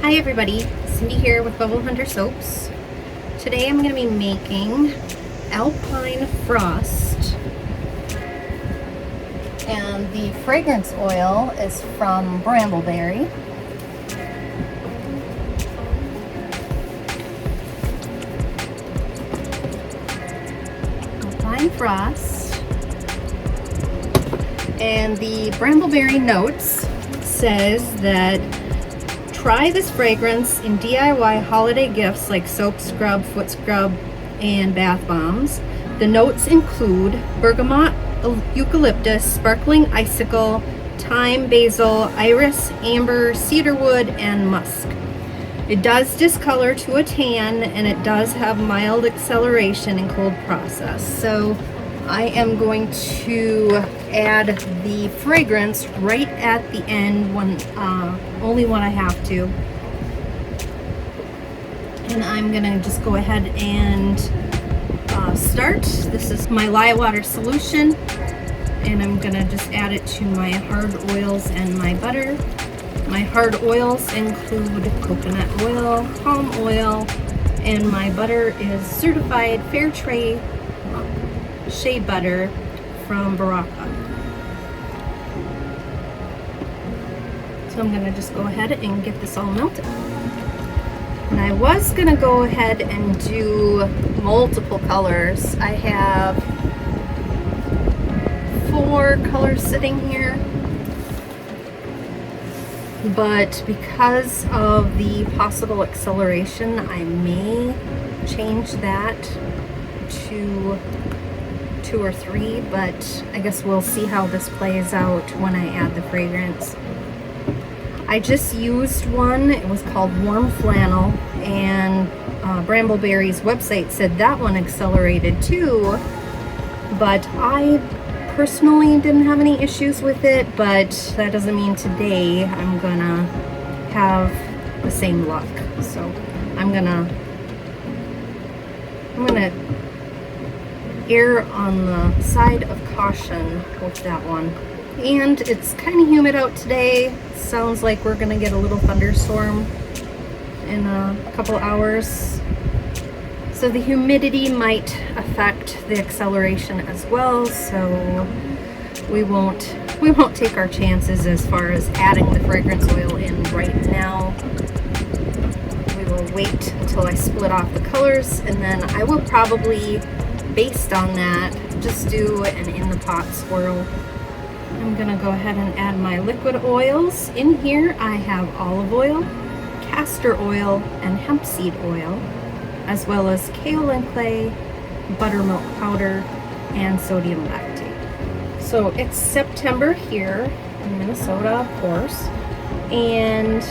Hi everybody, Cindy here with BubbleHunter soaps. Today I'm going to be making Alpine Frost, and the fragrance oil is from Brambleberry. Alpine Frost, and the Brambleberry notes says that try this fragrance in DIY holiday gifts like soap, scrub, foot scrub, and bath bombs. The notes include bergamot, eucalyptus, sparkling icicle, thyme, basil, iris, amber, cedarwood, and musk. It does discolor to a tan, and it does have mild acceleration in cold process. So I am going to add the fragrance right at the end, only when I have to. And I'm gonna just go ahead and start. This is my lye water solution, and I'm gonna just add it to my hard oils and my butter. My hard oils include coconut oil, palm oil, and my butter is certified fair trade shea butter from Baraka. So I'm gonna just go ahead and get this all melted. And I was gonna go ahead and do multiple colors. I have 4 colors sitting here, but because of the possible acceleration, I may change that to 2 or 3, but I guess we'll see how this plays out when I add the fragrance. I just used one. It was called Warm Flannel, and Brambleberry's website said that one accelerated too, but I personally didn't have any issues with it. But that doesn't mean today I'm gonna have the same luck. So I'm gonna err on the side of caution with that one. And it's kind of humid out today. Sounds like we're gonna get a little thunderstorm in a couple hours, so the humidity might affect the acceleration as well. So we won't take our chances as far as adding the fragrance oil in right now. We will wait until I split off the colors, and then I will probably, based on that, just do an in the pot swirl. I'm gonna go ahead and add my liquid oils. In here I have olive oil, castor oil, and hemp seed oil, as well as kaolin clay, buttermilk powder, and sodium lactate. So it's September here in Minnesota, of course, and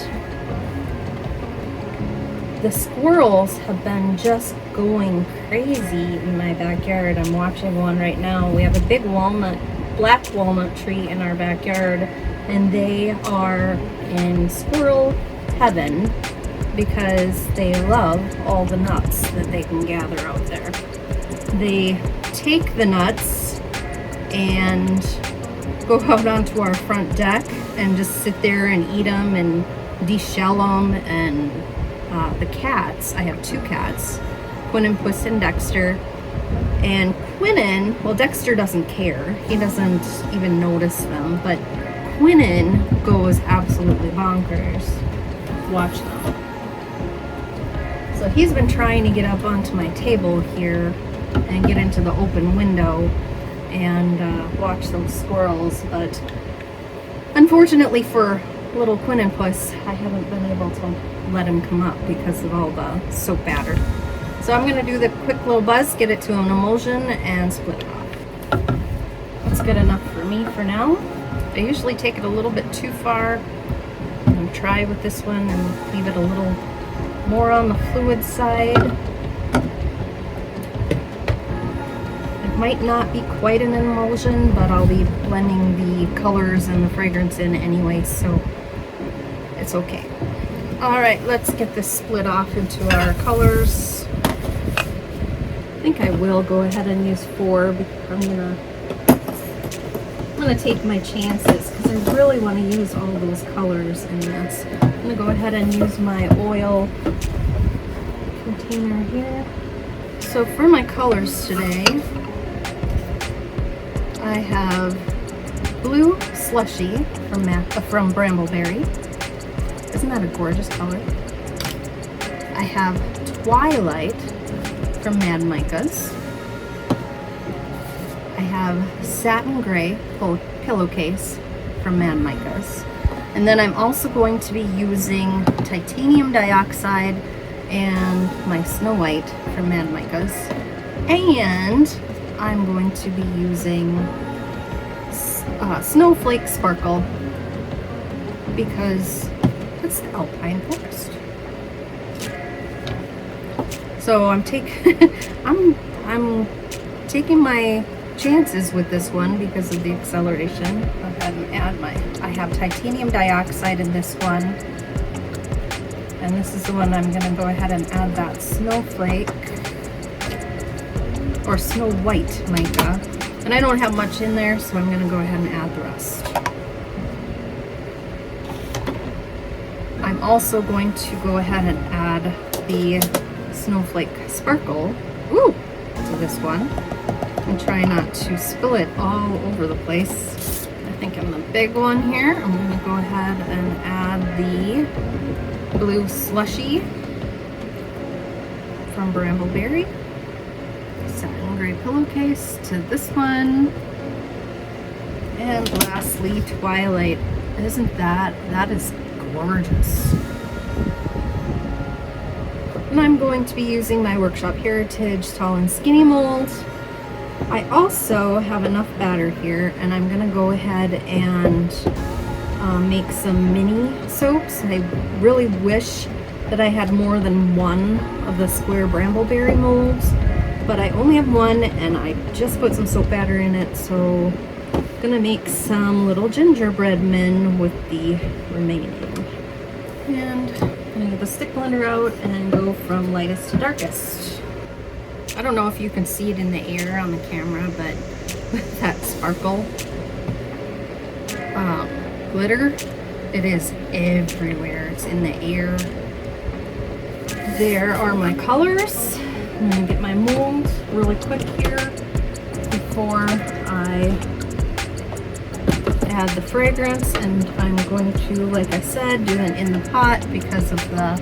the squirrels have been just going crazy in my backyard. I'm watching one right now. We have a big black walnut tree in our backyard, and they are in squirrel heaven because they love all the nuts that they can gather out there. They take the nuts and go out onto our front deck and just sit there and eat them and deshell them. And the cats, I have 2 cats, Quinnen, Puss, and Dexter. And Quinnen, well, Dexter doesn't care. He doesn't even notice them, but Quinnen goes absolutely bonkers. Watch them. So he's been trying to get up onto my table here and get into the open window and watch those squirrels, but unfortunately for little Quinnen Puss, I haven't been able to let him come up because of all the soap batter. So I'm going to do the quick little buzz, get it to an emulsion, and split it off. That's good enough for me for now. I usually take it a little bit too far and try with this one and leave it a little more on the fluid side. It might not be quite an emulsion, but I'll be blending the colors and the fragrance in anyway, so it's okay. Alright, let's get this split off into our colors. I think I will go ahead and use 4 because I'm gonna take my chances, because because I really want to use all those colors in this. I'm going to go ahead and use my oil container here. So for my colors today, I have blue slushy from Brambleberry. Isn't that a gorgeous color? I have Twilight from Mad Micas. I have Satin Gray pillowcase from Mad Micas. And then I'm also going to be using titanium dioxide and my Snow White from Mad Micas. And I'm going to be using Snowflake Sparkle because it's the Alpine Frost. So I'm taking my chances with this one because of the acceleration. Go ahead and add I have titanium dioxide in this one. And this is the one I'm going to go ahead and add that snowflake or Snow White mica. And I don't have much in there, so I'm going to go ahead and add the rest. I'm also going to go ahead and add the Snowflake Sparkle to this one. And try not to spill it all over the place. I think I'm the big one here. I'm going to go ahead and add the blue slushy from Brambleberry. Satin Gray pillowcase to this one. And lastly, Twilight. Isn't that is gorgeous. And I'm going to be using my Workshop Heritage Tall and Skinny mold. I also have enough batter here, and I'm going to go ahead and make some mini soaps. I really wish that I had more than one of the square Brambleberry molds, but I only have one, and I just put some soap batter in it, so I'm going to make some little gingerbread men with the remaining. And I'm going to get the stick blender out and go from lightest to darkest. I don't know if you can see it in the air on the camera, but with that sparkle glitter, it is everywhere. It's in the air. There are my colors. I'm going to get my mold really quick here before I add the fragrance, and I'm going to, like I said, do it in the pot because of the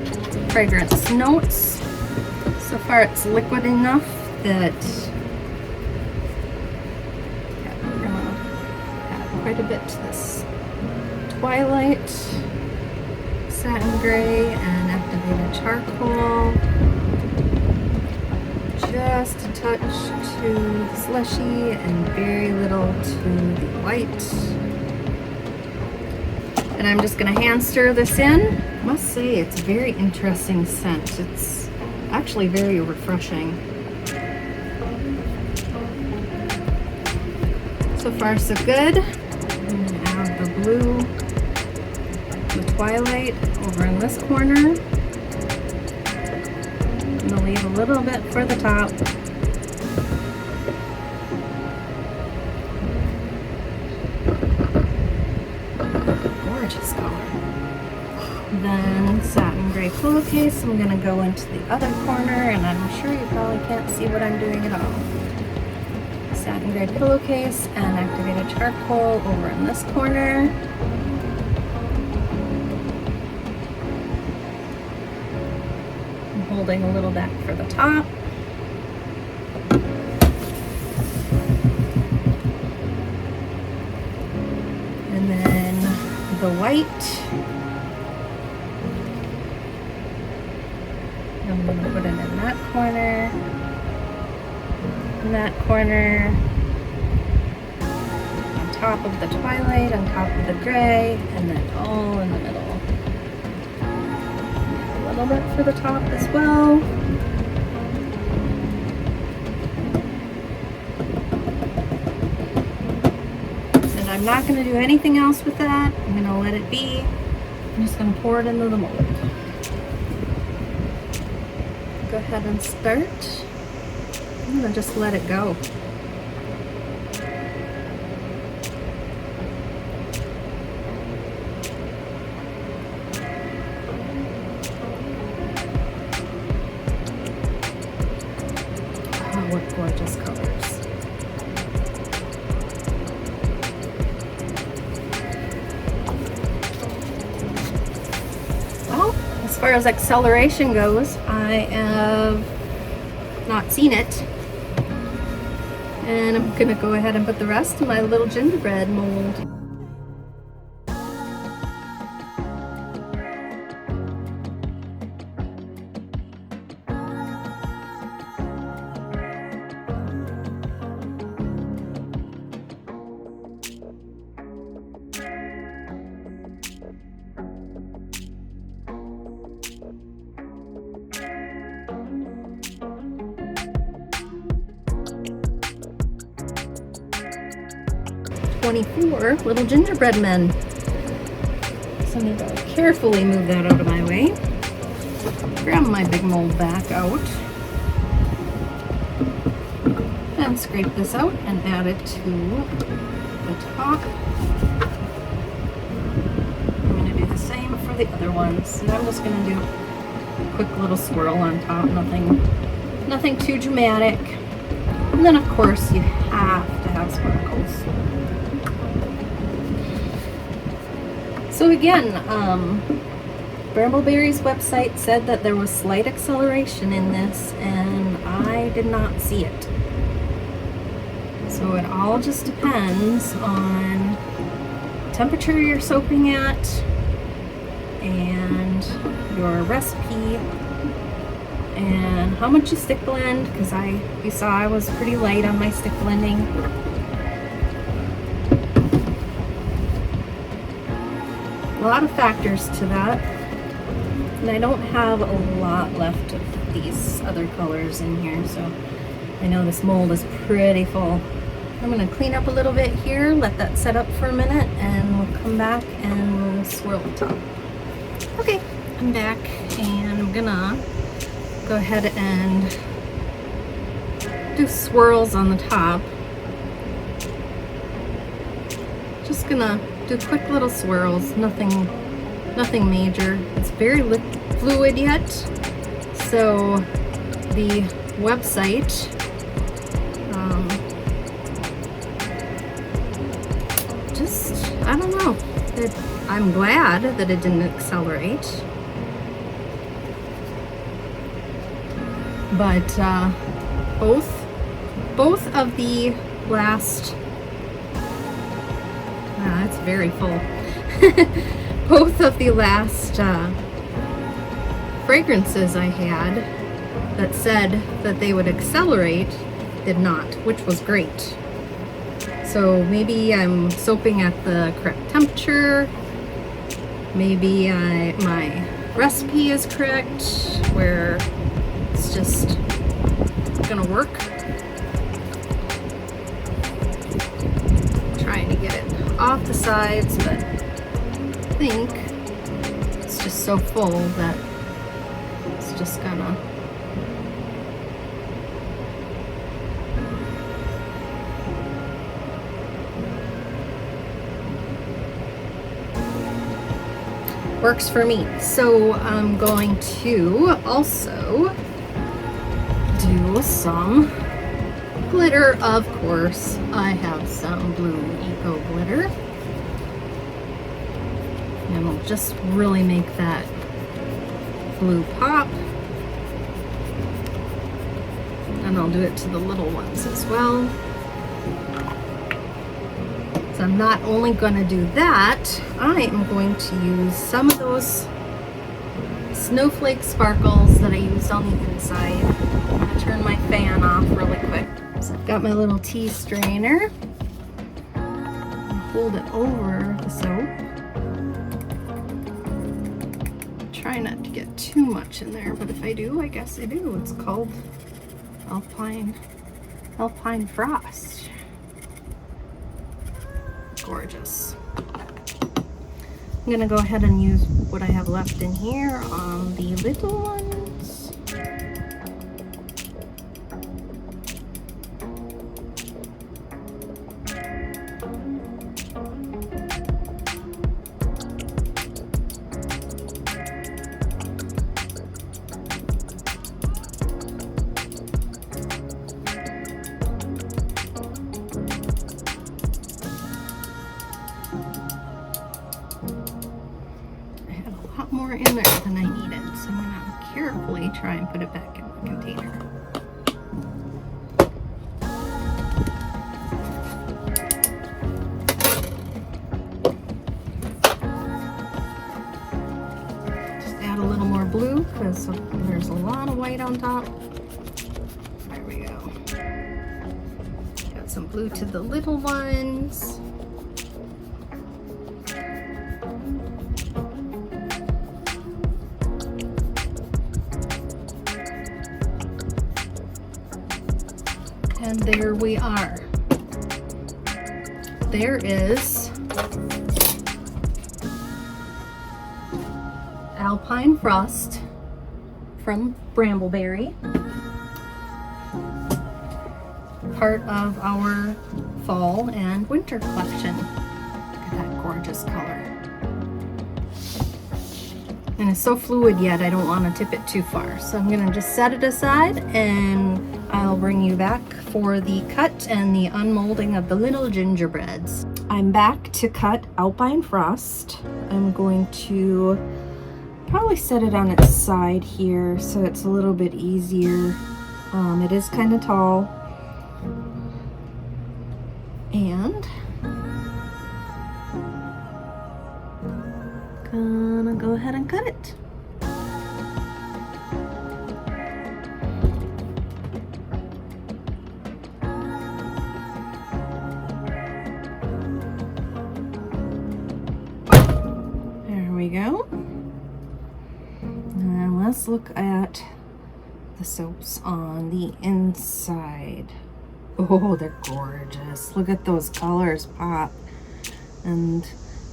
fragrance notes. So far it's liquid enough that we're going to add quite a bit to this Twilight, Satin Gray, and activated charcoal. Just a touch to the slushy and very little to the white. And I'm just going to hand stir this in. I must say it's a very interesting scent. It's actually very refreshing. So far so good. I'm going to add the blue, the Twilight over in this corner. I'm going to leave a little bit for the top. Gorgeous color. Then Satin Gray pillowcase. I'm going to go into the other corner, and I'm sure you probably can't see what I'm doing at all. Satin Gray pillowcase and activated charcoal over in this corner. I'm holding a little back for the top. And then the white. I'm going to put it in that corner, on top of the Twilight, on top of the gray, and then all in the middle. A little bit for the top as well. And I'm not going to do anything else with that. I'm going to let it be. I'm just going to pour it into the mold. Go ahead and start. I'm going to just let it go. what gorgeous colors. Well, as far as acceleration goes, I have not seen it. And I'm gonna go ahead and put the rest in my little gingerbread mold. "24 little gingerbread men." So I need to carefully move that out of my way. Grab my big mold back out. And scrape this out and add it to the top. I'm going to do the same for the other ones. And I'm just going to do a quick little swirl on top. Nothing too dramatic. And then of course you have to have sparkles. So again, Brambleberry's website said that there was slight acceleration in this, and I did not see it. So it all just depends on the temperature you're soaping at and your recipe and how much you stick blend, because you saw I was pretty light on my stick blending. A lot of factors to that, and I don't have a lot left of these other colors in here, so I know this mold is pretty full. I'm going to clean up a little bit here, let that set up for a minute, and we'll come back and we'll swirl the top. Okay, I'm back, and I'm gonna go ahead and do swirls on the top. Just gonna do quick little swirls, nothing major. It's very fluid yet, so the website I don't know. I'm glad that it didn't accelerate, but both of the last it's very full. Both of the last fragrances I had that said that they would accelerate did not, which was great. So maybe I'm soaping at the correct temperature. Maybe my recipe is correct, where it's just gonna work. Trying to get it off the sides, but I think it's just so full that it's just gonna works for me. So I'm going to also do some glitter. Of course, I have some blue eco glitter, and we'll just really make that blue pop. And I'll do it to the little ones as well. So I'm not only going to do that, I am going to use some of those snowflake sparkles that I used on the inside. I'm going to turn my fan off really quick. So I've got my little tea strainer. And hold it over the soap. Try not to get too much in there, but if I do, I guess I do. It's called Alpine Frost. Gorgeous. I'm gonna go ahead and use what I have left in here on the little ones. in there than I needed, so I'm gonna carefully try and put it back in the container. Just add a little more blue because there's a lot of white on top. There we go. Add some blue to the little ones. And there we are. There is Alpine Frost from Brambleberry, part of our fall and winter collection. Look at that gorgeous color. And it's so fluid yet, I don't want to tip it too far. So I'm gonna just set it aside and I'll bring you back for the cut and the unmolding of the little gingerbreads. I'm back to cut Alpine Frost. I'm going to probably set it on its side here so it's a little bit easier. It is kind of tall. And gonna go ahead and cut it. There we go. Now let's look at the soaps on the inside. Oh, they're gorgeous. Look at those colors pop. And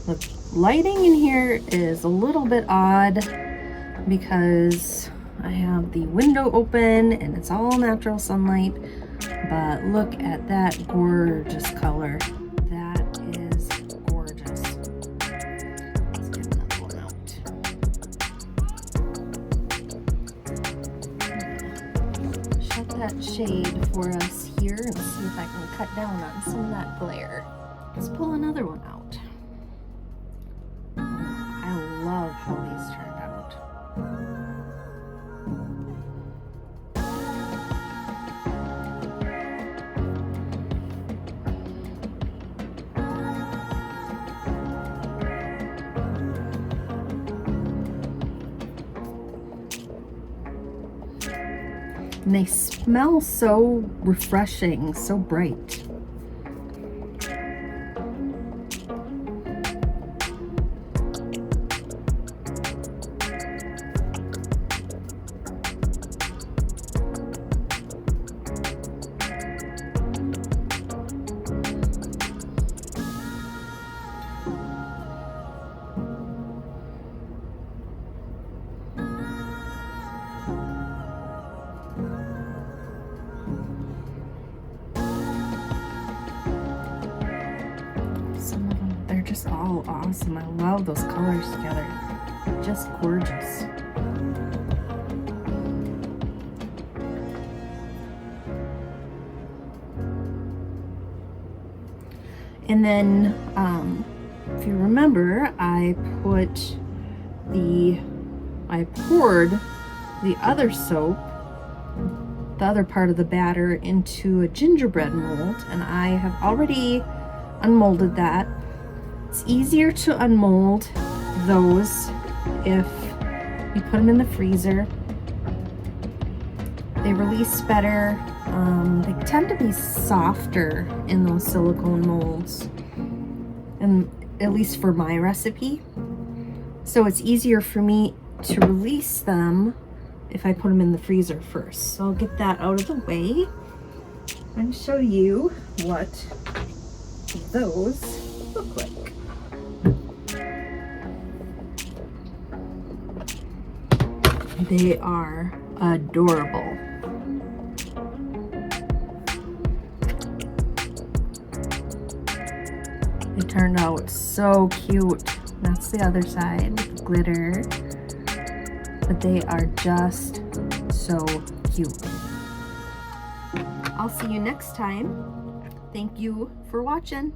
the lighting in here is a little bit odd because I have the window open and it's all natural sunlight. But look at that gorgeous color. That is gorgeous. Let's get another one out. Shut that shade for us here and see if I can cut down on some of that glare. Let's pull another one out. I love how these turned out. And they smell so refreshing, so bright. Just all awesome. I love those colors together. Just gorgeous. And then if you remember, I poured the other soap, the other part of the batter, into a gingerbread mold, and I have already unmolded that. It's easier to unmold those if you put them in the freezer. They release better. They tend to be softer in those silicone molds, and at least for my recipe. So it's easier for me to release them if I put them in the freezer first. So I'll get that out of the way and show you what those look like. They are adorable. It turned out so cute. That's the other side, glitter. But they are just so cute. I'll see you next time. Thank you for watching.